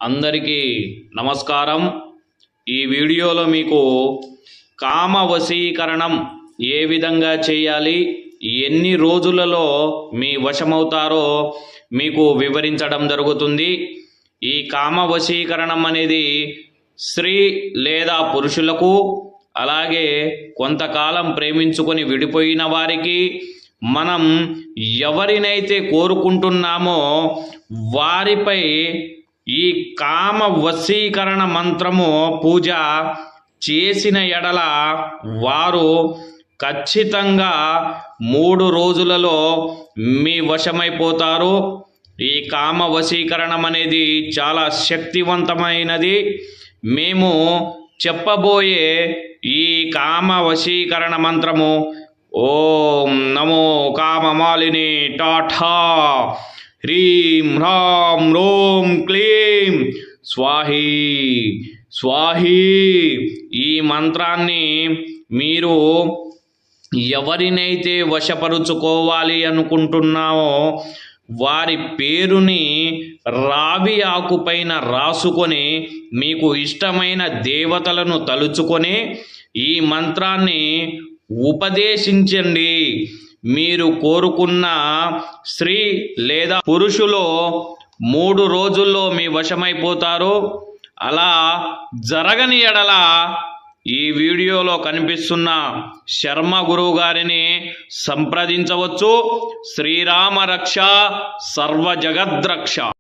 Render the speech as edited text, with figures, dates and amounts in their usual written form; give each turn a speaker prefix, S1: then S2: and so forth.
S1: అందరికీ నమస్కారం। ఈ వీడియోలో మీకు కామ వశీకరణం ఏ విధంగా చేయాలి, ఎన్ని రోజులలో మీ వశమవుతారో మీకు వివరించడం జరుగుతుంది। ఈ కామ వశీకరణం అనేది స్త్రీ లేదా పురుషులకు, అలాగే కొంతకాలం ప్రేమించుకొని విడిపోయిన వారికి, మనం ఎవరినైతే కోరుకుంటున్నామో వారిపై ఈ కామ వశీకరణ మంత్రము పూజ చేసిన ఎడల వారు ఖచ్చితంగా 3 రోజులలో మీ వశమైపోతారు। ఈ కామ వశీకరణం అనేది చాలా శక్తివంతమైనది। మేము చెప్పబోయే ఈ కామ వశీకరణ మంత్రము ఓం నమో కామమాలిని టాఠా హ్రీం హ్రాం రోం క్లీం స్వాహీ స్వాహీ। ఈ మంత్రాన్ని మీరు ఎవరినైతే వశపరుచుకోవాలి అనుకుంటున్నామో వారి పేరుని రావి ఆకుపైన రాసుకొని, మీకు ఇష్టమైన దేవతలను తలుచుకొని ఈ మంత్రాన్ని ఉపదేశించండి। మీరు కోరుకున్న స్త్రీ లేదా పురుషులో 3 రోజుల్లో మీ వశమైపోతారు। అలా జరగని ఎడల ఈ వీడియోలో కనిపిస్తున్న శర్మ గురువు గారిని సంప్రదించవచ్చు। శ్రీరామ రక్ష సర్వ జగద్రక్ష।